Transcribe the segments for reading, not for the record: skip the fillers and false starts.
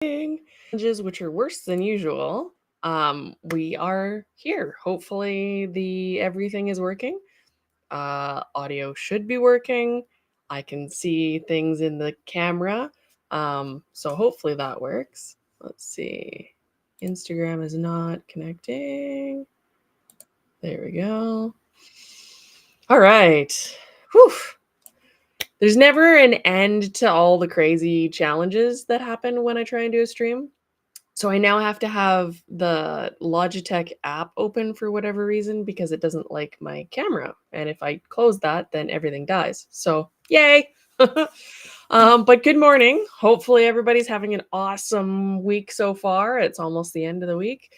Which are worse than usual. We are here. Hopefully everything is working. Audio should be working. I can see things in the camera. So hopefully that works. Let's see. Instagram is not connecting. There we go. All right. Whew. There's never an end to all the crazy challenges that happen when I try and do a stream. So I now have to have the Logitech app open for whatever reason because it doesn't like my camera. And if I close that, then everything dies. So yay. But good morning. Hopefully everybody's having an awesome week so far. It's almost the end of the week.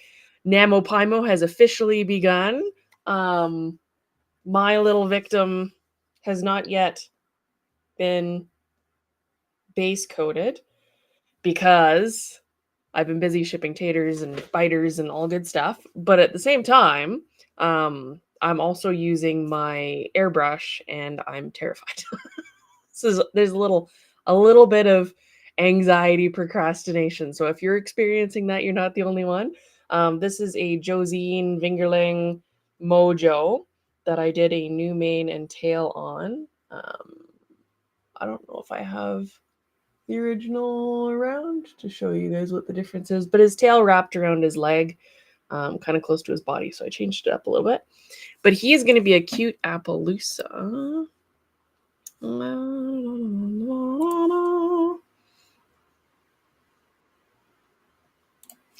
NaMoPyMo has officially begun. My little victim has not yet been base coated because I've been busy shipping taters and biters and all good stuff. But at the same time, I'm also using my airbrush and I'm terrified. There's a little bit of anxiety procrastination. So if you're experiencing that, you're not the only one. This is a Josine Vingerling Mojo that I did a new mane and tail on. I don't know if I have the original around to show you guys what the difference is, but his tail wrapped around his leg, kind of close to his body, so I changed it up a little bit. But he is going to be a cute Appaloosa.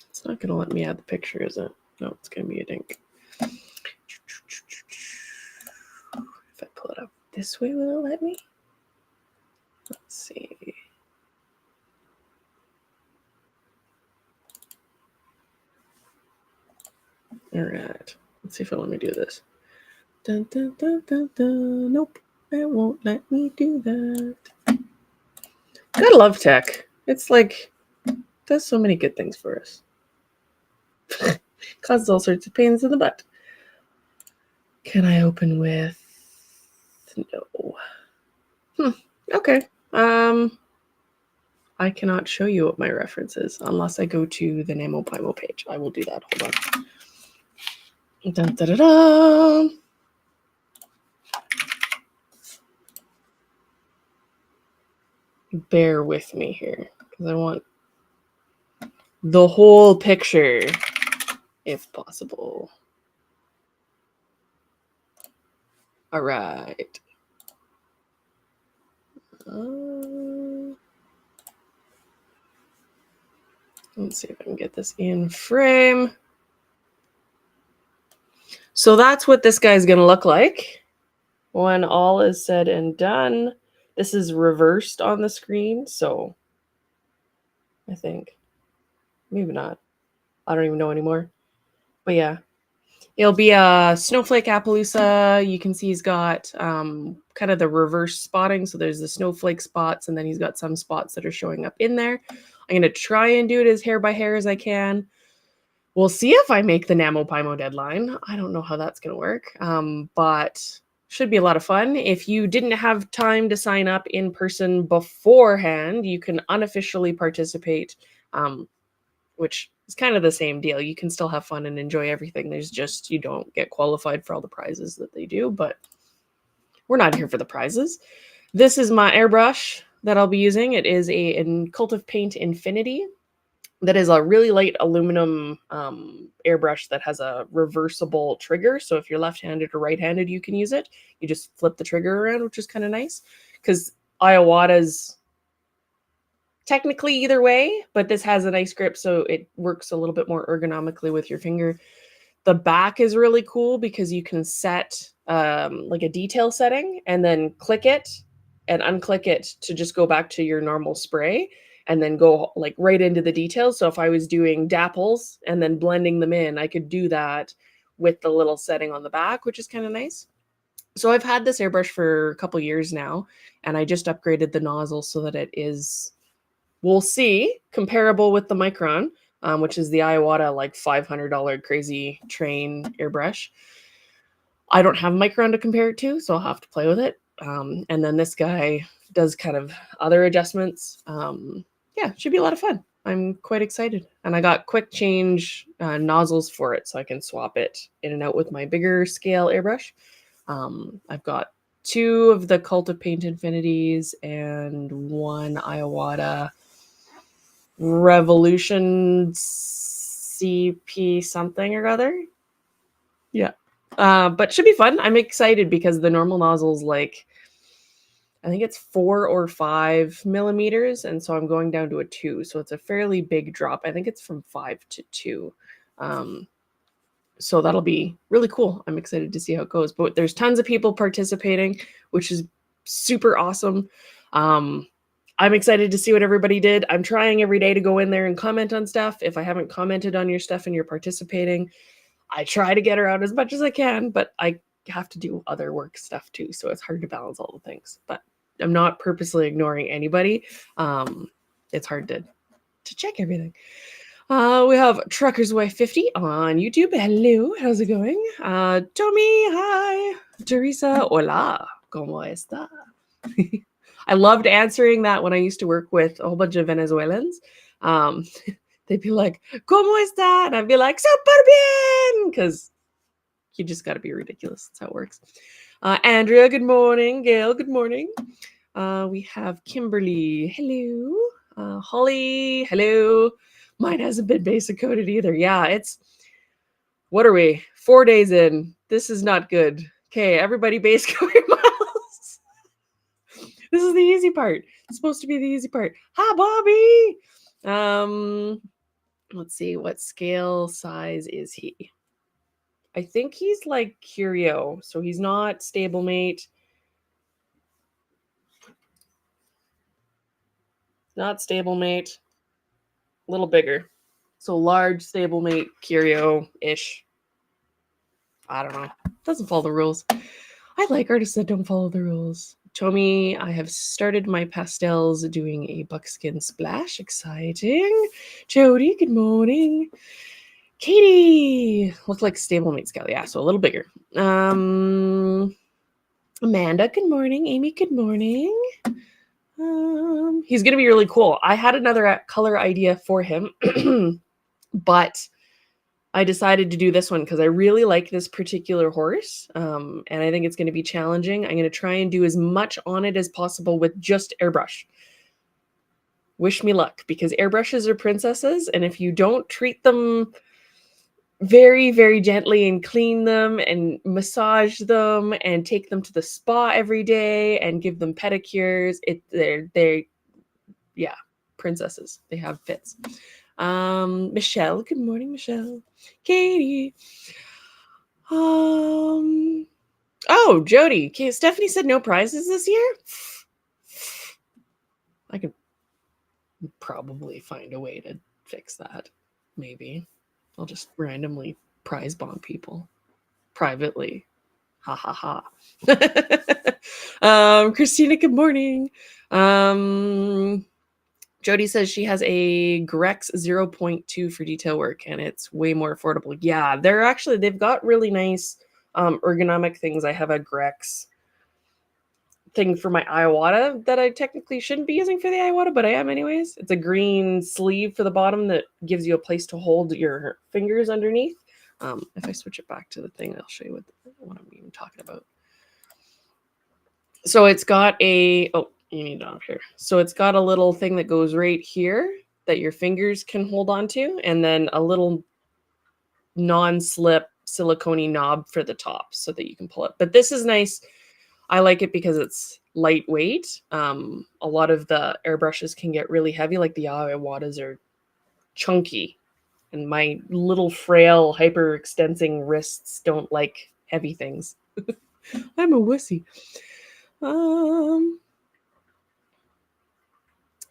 It's not going to let me add the picture, is it? No, it's going to be a dink. If I pull it up this way, will it let me? Let's see. All right. Let's see if it'll let me do this. Dun, dun, dun, dun, dun. Nope. It won't let me do that. Gotta love tech. It's like, does so many good things for us. Causes all sorts of pains in the butt. Can I open with... No. Okay. I cannot show you what my reference is unless I go to the NaMoPyMo page. I will do that. Hold on. Dun, da, da, da. Bear with me here because I want the whole picture if possible. All right. Let's see if I can get this in frame. So that's what this guy's going to look like when all is said and done. This is reversed on the screen, so I think. Maybe not. I don't even know anymore. But yeah. It'll be a snowflake Appaloosa. You can see he's got kind of the reverse spotting. So there's the snowflake spots, and then he's got some spots that are showing up in there. I'm going to try and do it as hair by hair as I can. We'll see if I make the NaMoPyMo deadline. I don't know how that's going to work, but should be a lot of fun. If you didn't have time to sign up in person beforehand, you can unofficially participate, which is kind of the same deal. You can still have fun and enjoy everything. There's just, you don't get qualified for all the prizes that they do, but we're not here for the prizes. This is my airbrush that I'll be using. It is a Cult of Paint Infinity. That is a really light aluminum airbrush that has a reversible trigger. So if you're left-handed or right-handed, you can use it. You just flip the trigger around, which is kind of nice. Because Iowata's technically either way, but this has a nice grip, so it works a little bit more ergonomically with your finger. The back is really cool because you can set like a detail setting and then click it and unclick it to just go back to your normal spray and then go like right into the details. So if I was doing dapples and then blending them in, I could do that with the little setting on the back, which is kind of nice. So I've had this airbrush for a couple years now, and I just upgraded the nozzle so that it is, we'll see, comparable with the Micron, which is the Iowata like $500 crazy train airbrush. I don't have Micron to compare it to, so I'll have to play with it. And then this guy does kind of other adjustments. Yeah, should be a lot of fun. I'm quite excited. And I got quick change nozzles for it so I can swap it in and out with my bigger scale airbrush. I've got 2 of the Cult of Paint Infinities and 1 Iowata Revolution CP something or other. Yeah. But should be fun. I'm excited because the normal nozzle's like, I think it's 4 or 5 millimeters, and so I'm going down to a 2. So it's a fairly big drop. I think it's from 5 to 2. Um, so that'll be really cool. I'm excited to see how it goes. But there's tons of people participating, which is super awesome. Um, I'm excited to see what everybody did. I'm trying every day to go in there and comment on stuff. If I haven't commented on your stuff and you're participating, I try to get her out as much as I can, but I have to do other work stuff too. So it's hard to balance all the things. But I'm not purposely ignoring anybody. It's hard to check everything. We have Trucker's Wife 50 on YouTube. Hello, how's it going? Tommy, hi. Teresa, hola. ¿Cómo está? I loved answering that when I used to work with a whole bunch of Venezuelans. They'd be like, ¿Cómo está? And I'd be like, super bien, because you just got to be ridiculous. That's how it works. Andrea, good morning. Gail, good morning. We have Kimberly, hello. Holly, hello. Mine hasn't been basic coded either. Yeah, what are we? 4 days in. This is not good. Okay, everybody base code your models. This is the easy part. It's supposed to be the easy part. Hi, Bobby. Let's see, what scale size is he? I think he's like Curio, so he's not stablemate. Not stablemate. A little bigger. So large stablemate Curio-ish. I don't know. Doesn't follow the rules. I like artists that don't follow the rules. Tomi, I have started my pastels doing a buckskin splash. Exciting. Jody, good morning. Katie, looked like stablemate scale. Yeah, so a little bigger. Amanda, good morning. Amy, good morning. He's gonna be really cool. I had another color idea for him, but I decided to do this one because I really like this particular horse, and I think it's going to be challenging. I'm going to try and do as much on it as possible with just airbrush. Wish me luck, because airbrushes are princesses, and if you don't treat them very, very gently and clean them and massage them and take them to the spa every day and give them pedicures, they're yeah, princesses. They have fits. Michelle, good morning, Michelle. Katie. Oh, Jody. Okay, Stephanie said no prizes this year. I could probably find a way to fix that. Maybe I'll just randomly prize bomb people privately. Ha ha ha. Christina, good morning. Jody says she has a Grex 0.2 for detail work, and it's way more affordable. Yeah, they've got really nice ergonomic things. I have a Grex thing for my Iowata that I technically shouldn't be using for the Iowata, but I am anyways. It's a green sleeve for the bottom that gives you a place to hold your fingers underneath. If I switch it back to the thing, I'll show you what I'm even talking about. So it's got you need it on here. So it's got a little thing that goes right here that your fingers can hold on to, and then a little non-slip silicone knob for the top so that you can pull it. But this is nice. I like it because it's lightweight. A lot of the airbrushes can get really heavy, like the Iawatas are chunky, and my little frail hyperextensing wrists don't like heavy things. I'm a wussy.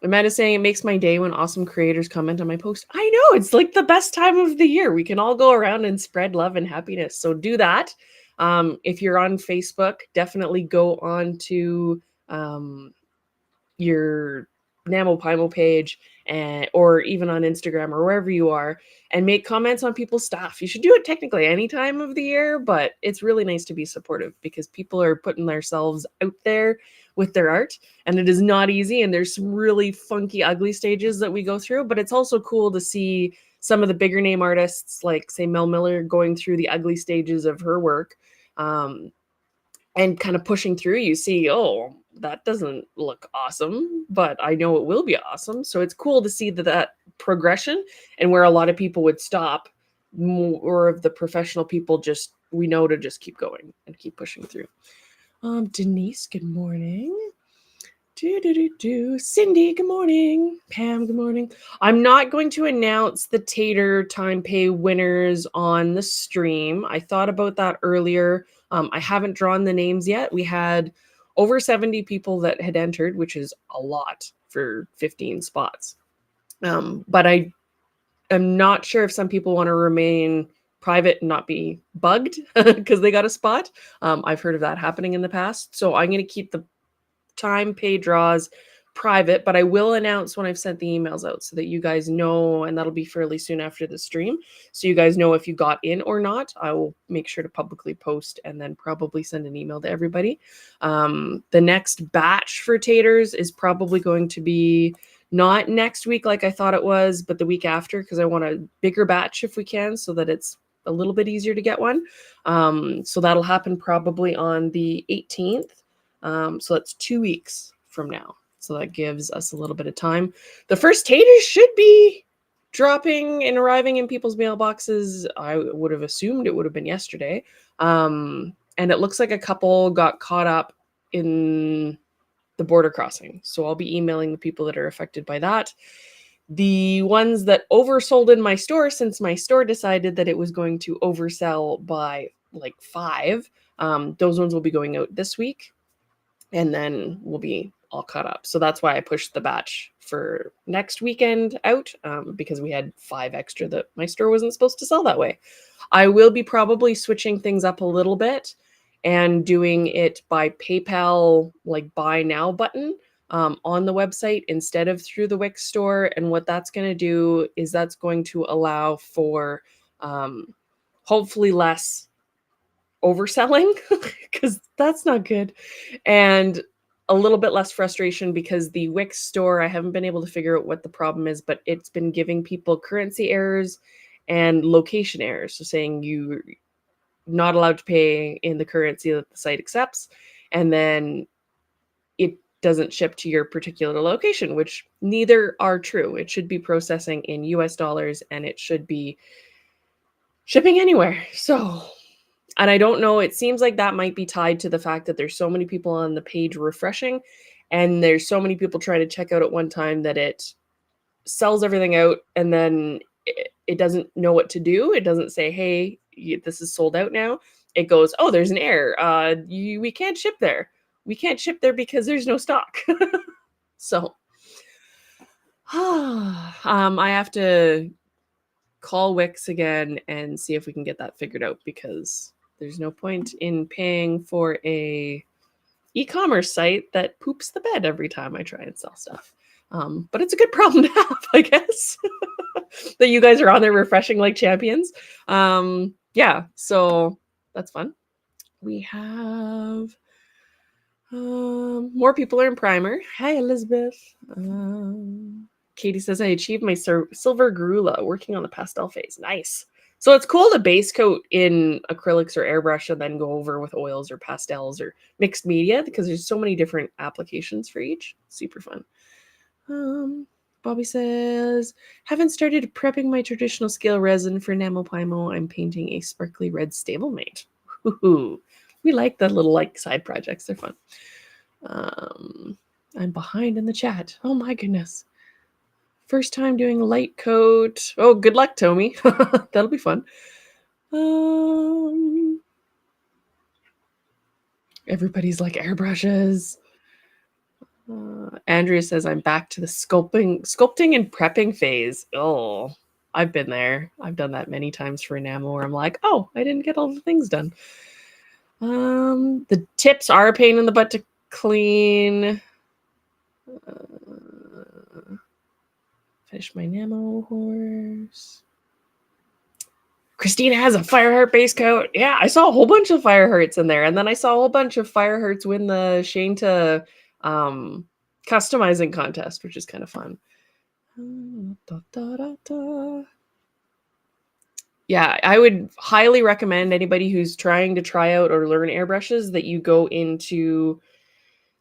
Amanda's saying it makes my day when awesome creators comment on my post. I know, it's like the best time of the year. We can all go around and spread love and happiness. So do that. If you're on Facebook, definitely go on to your NamoPimo page or even on Instagram or wherever you are, and make comments on people's stuff. You should do it technically any time of the year, but it's really nice to be supportive because people are putting themselves out there with their art, and it is not easy, and there's some really funky, ugly stages that we go through, but it's also cool to see some of the bigger name artists, like, say, Mel Miller, going through the ugly stages of her work, and kind of pushing through. You see, oh, that doesn't look awesome, but I know it will be awesome. So it's cool to see that progression, and where a lot of people would stop, more of the professional people just, we know to just keep going and keep pushing through. Denise, good morning. Cindy, good morning. Pam, good morning. I'm not going to announce the Tater time pay winners on the stream. I thought about that earlier. I haven't drawn the names yet. We had over 70 people that had entered, which is a lot for 15 spots. But I am not sure if some people want to remain private and not be bugged because they got a spot. I've heard of that happening in the past. So I'm going to keep the time pay draws private, but I will announce when I've sent the emails out so that you guys know, and that'll be fairly soon after the stream. So you guys know if you got in or not. I will make sure to publicly post and then probably send an email to everybody. The next batch for Taters is probably going to be not next week like I thought it was, but the week after, because I want a bigger batch if we can, so that it's a little bit easier to get one. So that'll happen probably on the 18th. So that's 2 weeks from now. So that gives us a little bit of time. The first Taters should be dropping and arriving in people's mailboxes. I would have assumed it would have been yesterday. And it looks like a couple got caught up in the border crossing. So I'll be emailing the people that are affected by that. The ones that oversold in my store, since my store decided that it was going to oversell by like 5, those ones will be going out this week. And then we'll be all caught up. So that's why I pushed the batch for next weekend out, because we had 5 extra that my store wasn't supposed to sell that way. I will be probably switching things up a little bit and doing it by PayPal, like buy now button on the website instead of through the Wix store. And what that's going to do is that's going to allow for hopefully less overselling, because that's not good, and a little bit less frustration, because the Wix store, I haven't been able to figure out what the problem is, but it's been giving people currency errors and location errors, so saying you're not allowed to pay in the currency that the site accepts, and then it doesn't ship to your particular location, which neither are true. It should be processing in US dollars, and it should be shipping anywhere. So, and I don't know, it seems like that might be tied to the fact that there's so many people on the page refreshing, and there's so many people trying to check out at one time that it sells everything out, and then it doesn't know what to do. It doesn't say, hey, this is sold out now. It goes, oh, there's an error. We can't ship there. We can't ship there because there's no stock. So I have to call Wix again and see if we can get that figured out, because there's no point in paying for a e-commerce site that poops the bed every time I try and sell stuff. But it's a good problem to have, I guess, that you guys are on there refreshing like champions. Yeah, so that's fun. We have more people are in primer. Hi, Elizabeth. Katie says, I achieved my silver Garula working on the pastel phase. Nice. So it's cool to base coat in acrylics or airbrush and then go over with oils or pastels or mixed media, because there's so many different applications for each. Super fun. Bobby says, haven't started prepping my traditional scale resin for Namopaimo. I'm painting a sparkly red stablemate. We like the little side projects. They're fun. I'm behind in the chat. Oh my goodness. First time doing a light coat. Oh, good luck, Tommy. That'll be fun. Everybody's like airbrushes. Andrea says, I'm back to the sculpting and prepping phase. Oh, I've been there. I've done that many times for enamel where I'm like, oh, I didn't get all the things done. The tips are a pain in the butt to clean. Finish my Namo horse. Christina has a Fireheart base coat. Yeah, I saw a whole bunch of Firehearts in there. And then I saw a whole bunch of Firehearts win the Shanta customizing contest, which is kind of fun. Yeah, I would highly recommend anybody who's trying to try out or learn airbrushes that you go into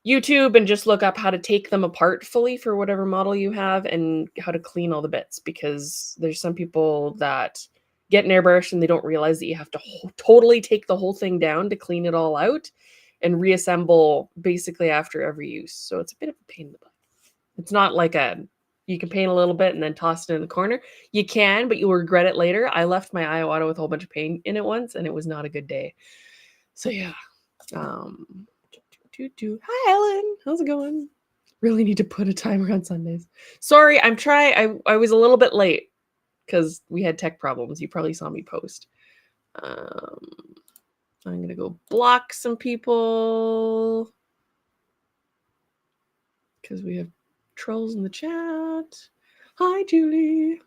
YouTube and just look up how to take them apart fully for whatever model you have and how to clean all the bits, because there's some people that get an airbrush and they don't realize that you have to totally take the whole thing down to clean it all out and reassemble basically after every use. So it's a bit of a pain in the butt. It's not like you can paint a little bit and then toss it in the corner. You can, but you'll regret it later. I left my Iwata with a whole bunch of paint in it once, and it was not a good day. So yeah. Hi, Ellen. How's it going? Really need to put a timer on Sundays. Sorry, I'm trying. I was a little bit late because we had tech problems. You probably saw me post. I'm gonna go block some people because we have trolls in the chat. Hi, Julie.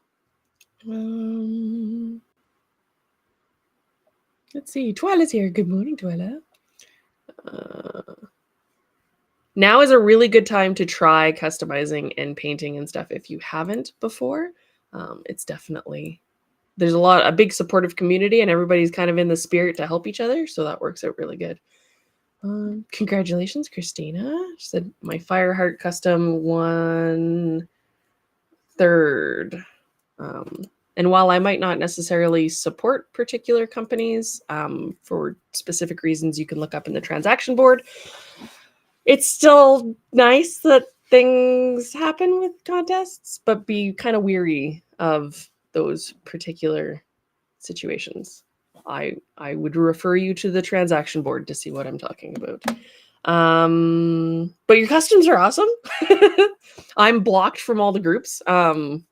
Let's see. Twyla's here. Good morning, Twyla. Now is a really good time to try customizing and painting and stuff if you haven't before. It's definitely, there's a big supportive community, and everybody's kind of in the spirit to help each other, so that works out really good. Congratulations, Christina. She said my Fireheart custom won third. And while I might not necessarily support particular companies for specific reasons you can look up in the transaction board, it's still nice that things happen with contests, but be kind of weary of those particular situations. I would refer you to the transaction board to see what I'm talking about. But your customs are awesome. I'm blocked from all the groups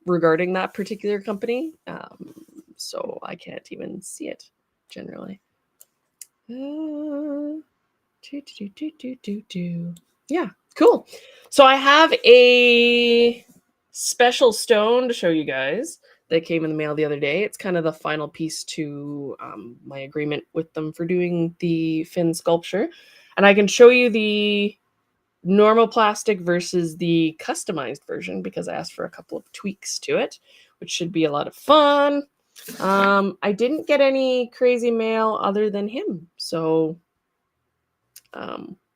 regarding that particular company, so I can't even see it generally. Yeah, cool. So I have a special stone to show you guys that came in the mail the other day. It's kind of the final piece to my agreement with them for doing the fin sculpture. And I can show you the normal plastic versus the customized version because I asked for a couple of tweaks to it, which should be a lot of fun. I didn't get any crazy mail other than him, so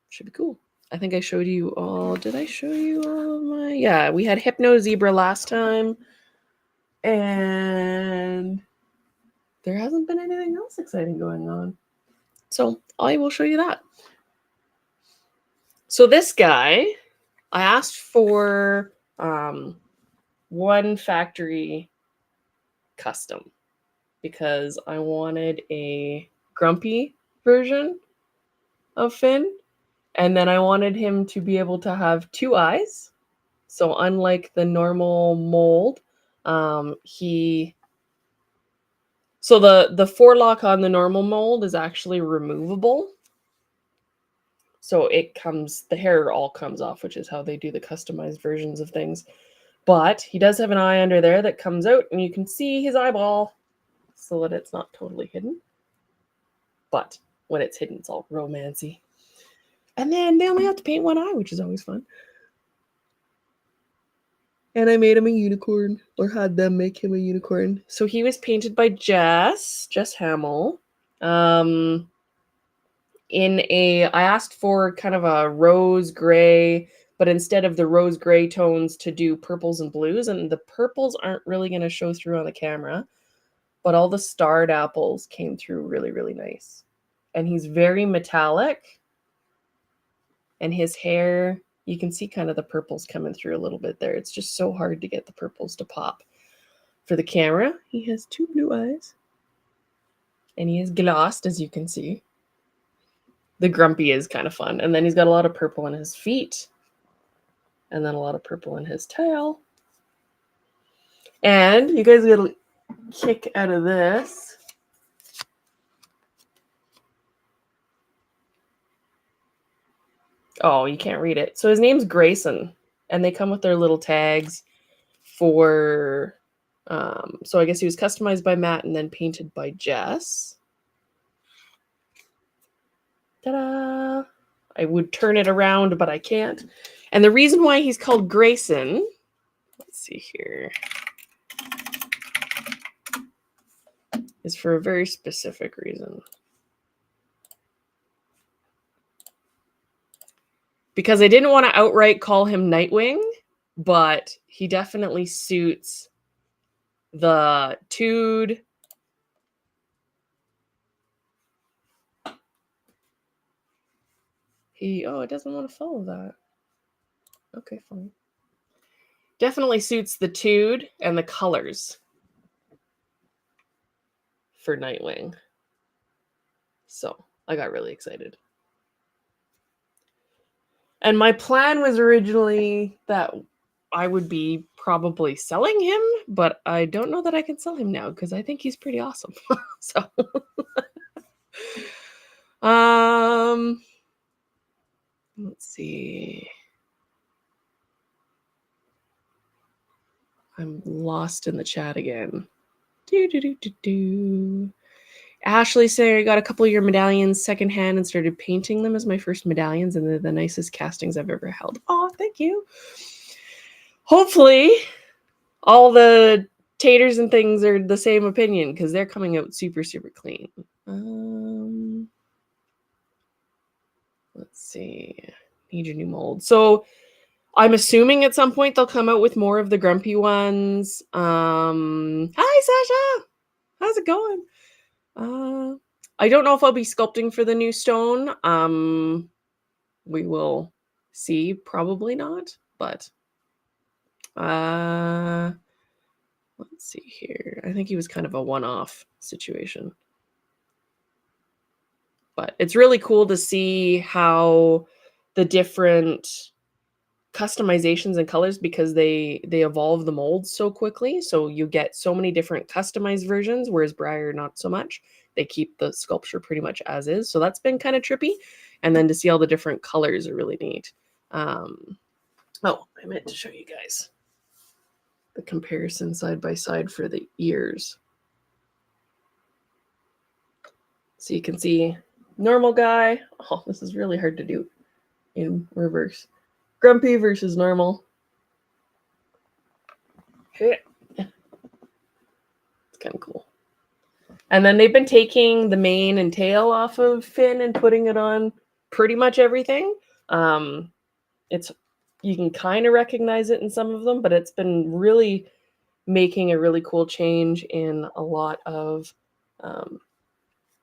should be cool. I think I showed you all. Did I show you all of my? Yeah, we had Hypno Zebra last time, and there hasn't been anything else exciting going on. So I will show you that. So this guy, I asked for one factory custom because I wanted a grumpy version of Finn. And then I wanted him to be able to have two eyes. So unlike the normal mold, the forelock on the normal mold is actually removable. So the hair all comes off, which is how they do the customized versions of things. But he does have an eye under there that comes out, and you can see his eyeball so that it's not totally hidden. But when it's hidden, it's all romancy. And then they only have to paint one eye, which is always fun. And I made him a unicorn, or had them make him a unicorn. So he was painted by Jess Hamill. I asked for kind of a rose gray, but instead of the rose gray tones to do purples and blues, and the purples aren't really going to show through on the camera, but all the starred apples came through really, really nice. And he's very metallic, and his hair, you can see kind of the purples coming through a little bit there. It's just so hard to get the purples to pop. For the camera, he has two blue eyes. And he is glossed, as you can see. The grumpy is kind of fun. And then he's got a lot of purple in his feet. And then a lot of purple in his tail. And you guys get a kick out of this. Oh, you can't read it. So his name's Grayson. And they come with their little tags for... so I guess he was customized by Matt and then painted by Jess. Ta-da! I would turn it around, but I can't. And the reason why he's called Grayson, let's see here, is for a very specific reason. Because I didn't want to outright call him Nightwing, but he definitely suits the Tude. It doesn't want to follow that. Okay, fine. Definitely suits the Tude and the colors for Nightwing. So I got really excited. And my plan was originally that I would be probably selling him, but I don't know that I can sell him now because I think he's pretty awesome. So let's see. I'm lost in the chat again. Ashley saying I got a couple of your medallions secondhand and started painting them as my first medallions, and they're the nicest castings I've ever held. Oh, thank you. Hopefully, all the taters and things are the same opinion because they're coming out super, super clean. Let's see. Need your new mold. So I'm assuming at some point they'll come out with more of the grumpy ones. Hi, Sasha. How's it going? I don't know if I'll be sculpting for the new stone. We will see. Probably not, but let's see here. I think he was kind of a one-off situation. But it's really cool to see how the different customizations and colors, because they evolve the molds so quickly. So you get so many different customized versions, whereas Briar, not so much. They keep the sculpture pretty much as is. So that's been kind of trippy. And then to see all the different colors are really neat. I meant to show you guys the comparison side by side for the ears. So you can see normal guy. Oh, this is really hard to do in reverse. Grumpy versus normal. It's kind of cool. And then they've been taking the mane and tail off of Finn and putting it on pretty much everything. You can kind of recognize it in some of them, but it's been really making a really cool change in a lot of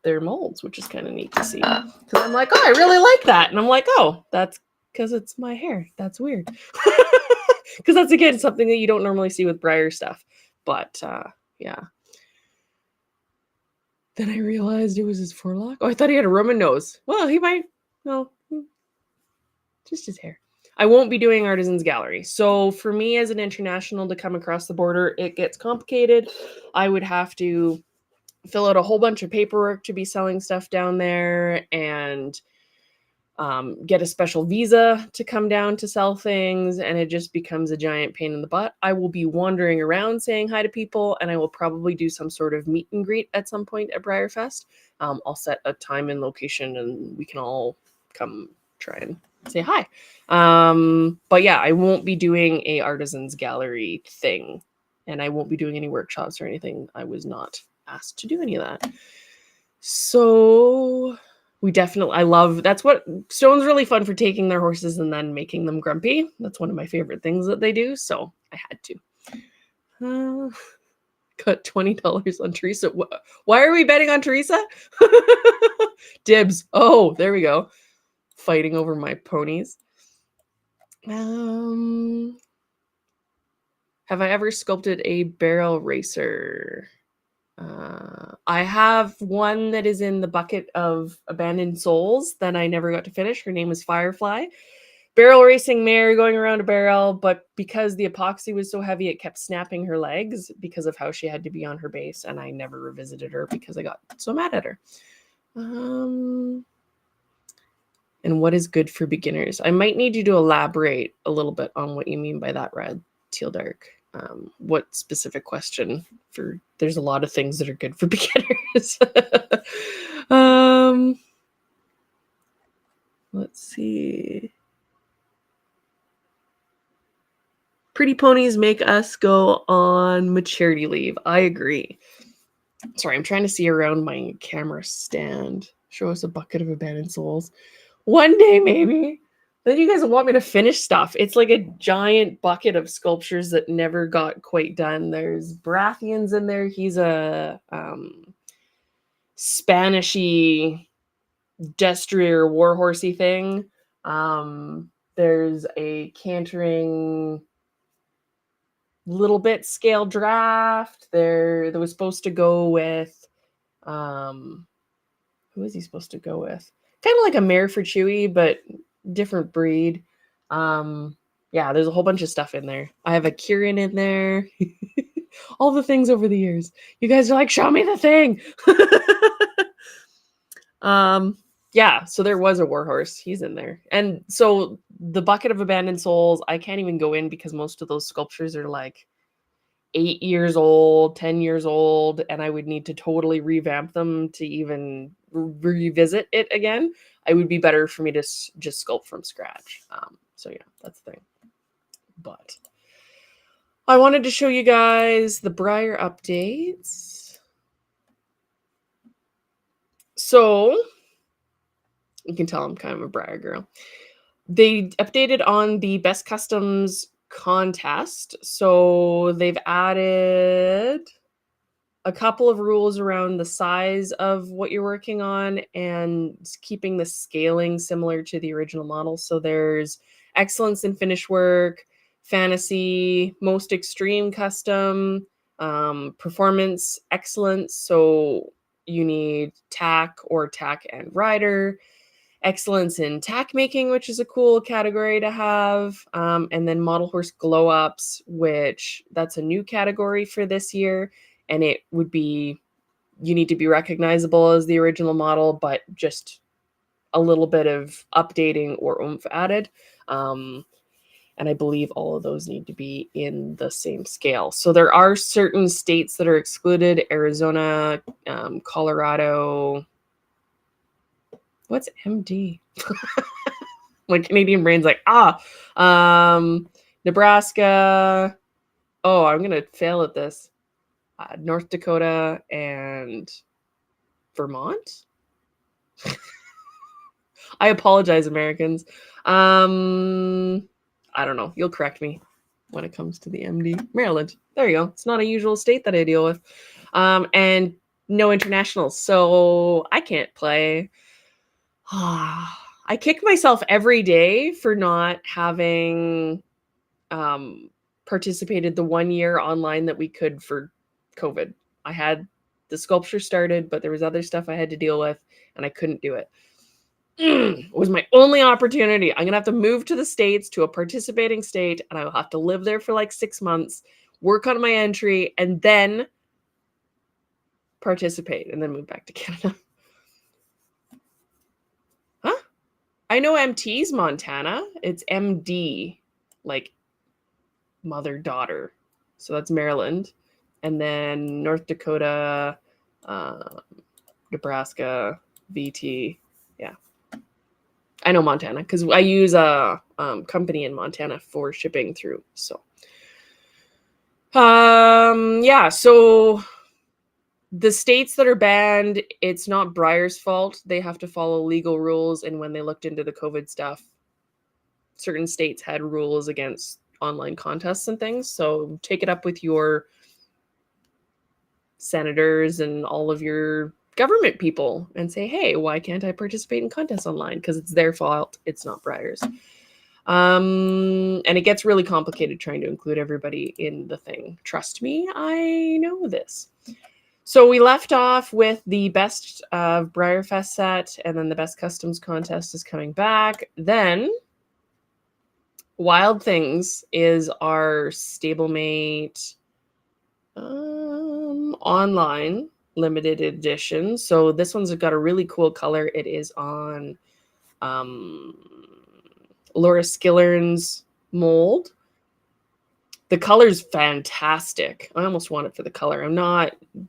their molds, which is kind of neat to see. Because I'm like, oh, I really like that. And I'm like, oh, that's because it's my hair. That's weird. Because that's, again, something that you don't normally see with Briar stuff. But, yeah. Then I realized it was his forelock. Oh, I thought he had a Roman nose. Well, he might. No, just his hair. I won't be doing Artisans Gallery. So for me as an international to come across the border, it gets complicated. I would have to fill out a whole bunch of paperwork to be selling stuff down there and get a special visa to come down to sell things, and it just becomes a giant pain in the butt. I will be wandering around saying hi to people, and I will probably do some sort of meet and greet at some point at Briarfest. I'll set a time and location, and we can all come try and say hi. But yeah, I won't be doing a Artisans Gallery thing, and I won't be doing any workshops or anything. I was not asked to do any of that. So that's what Stone's really fun for, taking their horses and then making them grumpy. That's one of my favorite things that they do. So I had to. Got $20 on Teresa. Why are we betting on Teresa? Dibs. Oh, there we go. Fighting over my ponies. Have I ever sculpted a barrel racer? I have one that is in the bucket of abandoned souls that I never got to finish. Her name was Firefly. Barrel racing mare going around a barrel, but because the epoxy was so heavy, it kept snapping her legs because of how she had to be on her base, and I never revisited her because I got so mad at her. And what is good for beginners? I might need you to elaborate a little bit on what you mean by that, Red Teal Dark. What specific question? There's a lot of things that are good for beginners. Let's see. Pretty ponies make us go on maturity leave. I agree. Sorry, I'm trying to see around my camera stand. Show us a bucket of abandoned souls. One day, maybe. Then you guys will want me to finish stuff. It's like a giant bucket of sculptures that never got quite done. There's Baratheon's in there. He's a Spanishy destrier warhorsey thing. There's a cantering little bit scale draft there that was supposed to go with who is he supposed to go with? Kind of like a mare for Chewy, but different breed. Yeah, there's a whole bunch of stuff in there. I have a Kieran in there. All the things over the years. You guys are like, show me the thing. Yeah, so there was a warhorse. He's in there. And so the bucket of abandoned souls, I can't even go in because most of those sculptures are like 8 years old, 10 years old, and I would need to totally revamp them to even revisit it again. It would be better for me to just sculpt from scratch. So yeah, that's the thing. But I wanted to show you guys the Briar updates. So you can tell I'm kind of a Briar girl. They updated on the best customs contest. So they've added a couple of rules around the size of what you're working on and keeping the scaling similar to the original model. So there's excellence in finish work, fantasy, most extreme custom, performance excellence. So you need tack or tack and rider, excellence in tack making, which is a cool category to have, and then model horse glow ups, which that's a new category for this year. And it would be, you need to be recognizable as the original model, but just a little bit of updating or oomph added. And I believe all of those need to be in the same scale. So there are certain states that are excluded: Arizona, Colorado. What's MD? My Canadian brain's like, Nebraska. Oh, I'm going to fail at this. North Dakota and Vermont. I apologize, Americans. I don't know. You'll correct me when it comes to the MD. Maryland. There you go. It's not a usual state that I deal with. And no internationals. So I can't play. I kick myself every day for not having participated the 1 year online that we could for COVID. I had the sculpture started, but there was other stuff I had to deal with and I couldn't do it. It was my only opportunity. I'm going to have to move to the States, to a participating state, and I will have to live there for like 6 months, work on my entry, and then participate, and then move back to Canada. Huh? I know MT's Montana. It's MD, like mother daughter. So that's Maryland. And then North Dakota, Nebraska, VT. Yeah. I know Montana because I use a company in Montana for shipping through. So, yeah. So the states that are banned, it's not Briar's fault. They have to follow legal rules. And when they looked into the COVID stuff, certain states had rules against online contests and things. So take it up with your senators and all of your government people and say, hey, why can't I participate in contests online? Because it's their fault. It's not Briar's. And it gets really complicated trying to include everybody in the thing. Trust me, I know this. So we left off with the best of Briarfest set, and then the best customs contest is coming back. Then Wild Things is our stablemate online limited edition. So this one's got a really cool color. It is on Laura Skillern's mold. The color's fantastic. I almost want it for the color.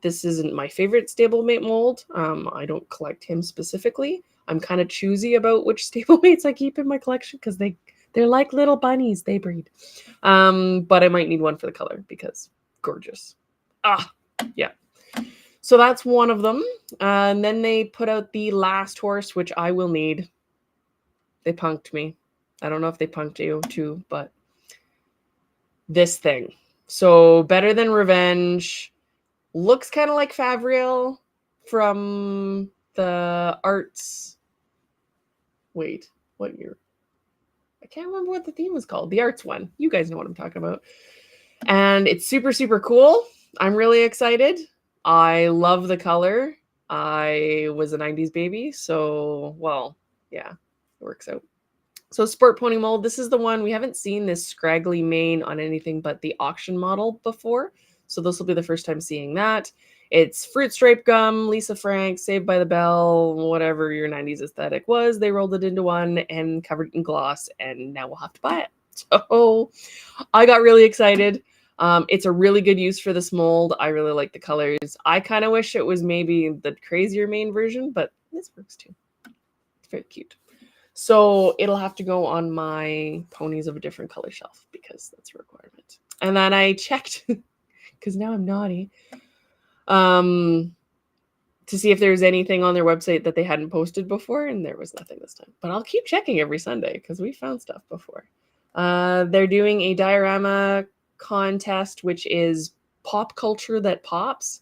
This isn't my favorite stablemate mold. I don't collect him specifically. I'm kind of choosy about which stablemates I keep in my collection because they're like little bunnies. They breed. But I might need one for the color because gorgeous. Yeah. So that's one of them. And then they put out the last horse, which I will need. They punked me. I don't know if they punked you too, but this thing. So Better Than Revenge looks kind of like Favriel from the arts. Wait, what year? I can't remember what the theme was called. The arts one. You guys know what I'm talking about. And it's super, super cool. I'm really excited. I love the color. I was a 90s baby, so, well, yeah, it works out. So Sport Pony mold, this is the one, we haven't seen this scraggly mane on anything but the auction model before. So this will be the first time seeing that. It's Fruit Stripe Gum, Lisa Frank, Saved by the Bell, whatever your 90s aesthetic was. They rolled it into one and covered it in gloss, and now we'll have to buy it. So I got really excited. It's a really good use for this mold. I really like the colors. I kind of wish it was maybe the crazier main version, but this works too. It's very cute. So it'll have to go on my ponies of a different color shelf because that's a requirement. And then I checked, because now I'm naughty, to see if there's anything on their website that they hadn't posted before, and there was nothing this time. But I'll keep checking every Sunday because we found stuff before. They're doing a diorama contest, which is pop culture that pops.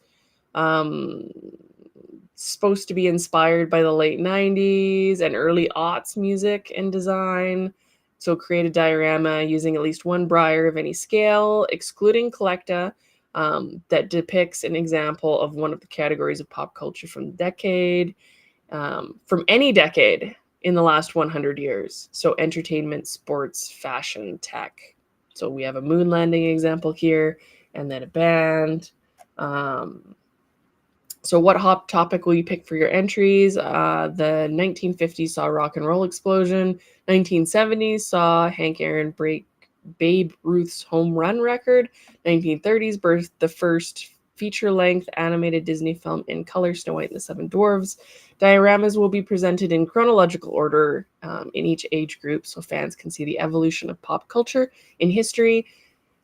Supposed to be inspired by the late 90s and early aughts music and design. So create a diorama using at least one briar of any scale, excluding collecta, that depicts an example of one of the categories of pop culture from the decade, from any decade in the last 100 years. So entertainment, sports, fashion, tech. So we have a moon landing example here, and then a band. So what hot topic will you pick for your entries? The 1950s saw rock and roll explosion. 1970s saw Hank Aaron break Babe Ruth's home run record. 1930s birthed the first feature-length animated Disney film in color, Snow White and the Seven Dwarfs. Dioramas will be presented in chronological order in each age group so fans can see the evolution of pop culture in history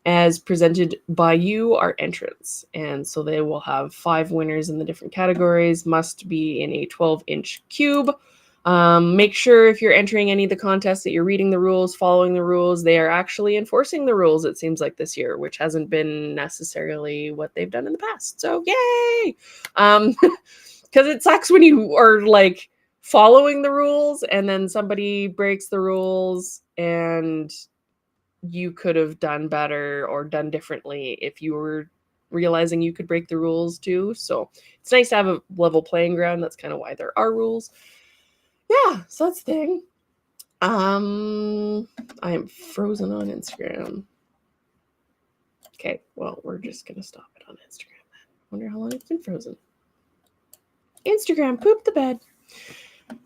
as presented by you, our entrants. And so they will have 5 winners in the different categories, must be in a 12-inch cube. Make sure if you're entering any of the contests that you're reading the rules, following the rules. They are actually enforcing the rules, it seems like, this year, which hasn't been necessarily what they've done in the past. So yay! Because it sucks when you are like following the rules and then somebody breaks the rules and you could have done better or done differently if you were realizing you could break the rules too. So it's nice to have a level playing ground. That's kind of why there are rules. Yeah, so that's the thing. I am frozen on Instagram. Okay, well, we're just gonna stop it on Instagram then. Wonder how long it's been frozen. Instagram pooped the bed.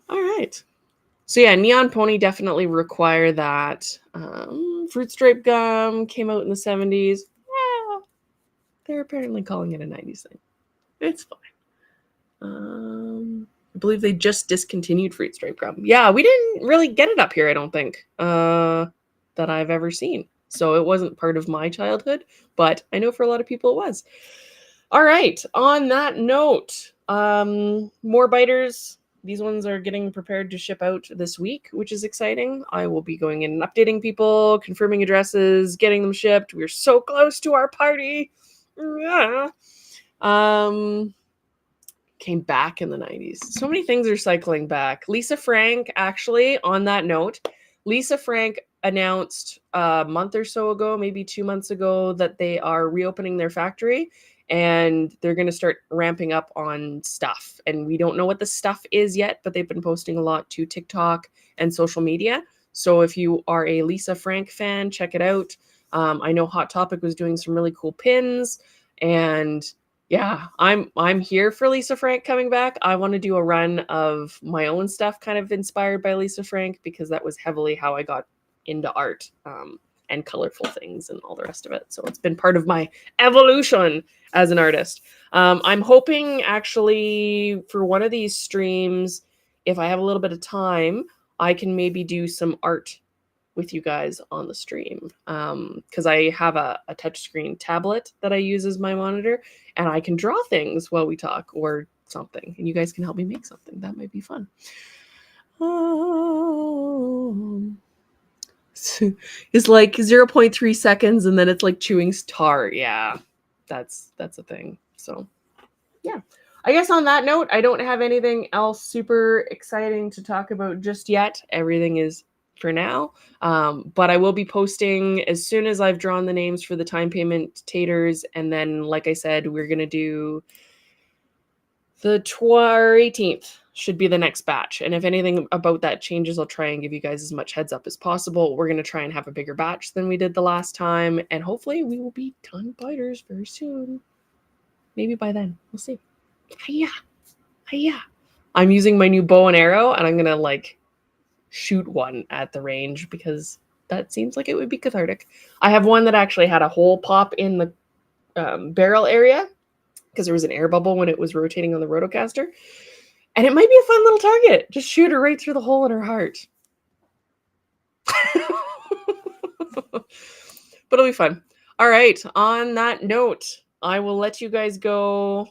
All right. So yeah, Neon Pony definitely require that. Fruit Stripe Gum came out in the 70s. Yeah, they're apparently calling it a 90s thing. It's fine. I believe they just discontinued Fruit Stripe Gum. Yeah, we didn't really get it up here, I don't think, that I've ever seen. So it wasn't part of my childhood, but I know for a lot of people it was. All right, on that note, more biters. These ones are getting prepared to ship out this week, which is exciting. I will be going in and updating people, confirming addresses, getting them shipped. We're so close to our party. Yeah. Came back in the 90s. So many things are cycling back. Lisa Frank, actually, on that note, Lisa Frank announced a month or so ago, maybe 2 months ago, that they are reopening their factory and they're going to start ramping up on stuff. And we don't know what the stuff is yet, but they've been posting a lot to TikTok and social media. So if you are a Lisa Frank fan, check it out. I know Hot Topic was doing some really cool pins, and yeah, I'm here for Lisa Frank coming back. I want to do a run of my own stuff kind of inspired by Lisa Frank because that was heavily how I got into art and colorful things and all the rest of it. So it's been part of my evolution as an artist. I'm hoping actually for one of these streams, if I have a little bit of time, I can maybe do some art with you guys on the stream, because I have a touchscreen tablet that I use as my monitor, and I can draw things while we talk or something, and you guys can help me make something. That might be fun. It's like 0.3 seconds, and then it's like chewing tar. Yeah, that's a thing. So yeah, I guess on that note, I don't have anything else super exciting to talk about just yet. Everything is for now. But I will be posting as soon as I've drawn the names for the time payment taters. And then, like I said, we're going to do the 18th should be the next batch. And if anything about that changes, I'll try and give you guys as much heads up as possible. We're going to try and have a bigger batch than we did the last time. And hopefully we will be ton biters very soon. Maybe by then. We'll see. Hiya. Hiya. I'm using my new bow and arrow, and I'm going to like shoot one at the range because that seems like it would be cathartic. I have one that actually had a hole pop in the barrel area because there was an air bubble when it was rotating on the rotocaster. And it might be a fun little target. Just shoot her right through the hole in her heart. But it'll be fun. All right. On that note, I will let you guys go.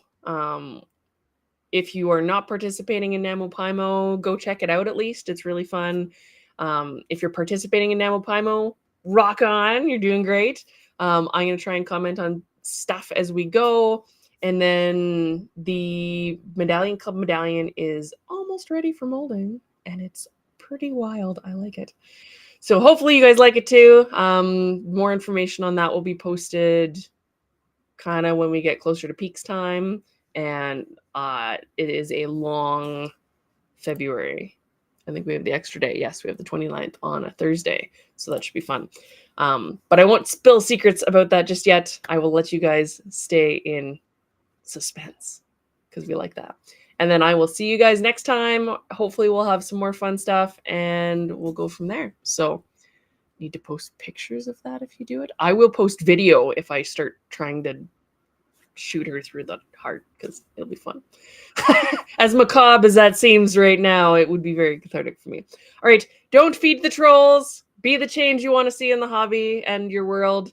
If you are not participating in NaMoPaimo, go check it out at least. It's really fun. If you're participating in NaMoPaimo, rock on. You're doing great. I'm going to try and comment on stuff as we go. And then the Medallion Club medallion is almost ready for molding. And it's pretty wild. I like it. So hopefully you guys like it too. More information on that will be posted kind of when we get closer to peaks time. And it is a long February. I think we have the extra day. Yes, we have the 29th on a Thursday. So that should be fun. But I won't spill secrets about that just yet. I will let you guys stay in suspense because we like that. And then I will see you guys next time. Hopefully we'll have some more fun stuff and we'll go from there. So need to post pictures of that if you do it. I will post video if I start trying to shoot her through the heart because it'll be fun. As macabre as that seems right now, it would be very cathartic for me. All right, don't feed the trolls. Be the change you want to see in the hobby and your world.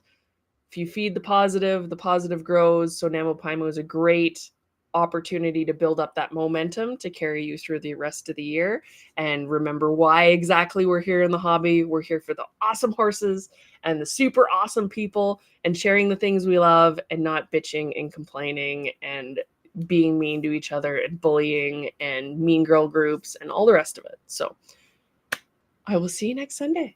If you feed the positive grows. So NaMoPaimo is a great opportunity to build up that momentum to carry you through the rest of the year. And remember why exactly we're here in the hobby. We're here for the awesome horses and the super awesome people and sharing the things we love and not bitching and complaining and being mean to each other and bullying and mean girl groups and all the rest of it. So I will see you next Sunday.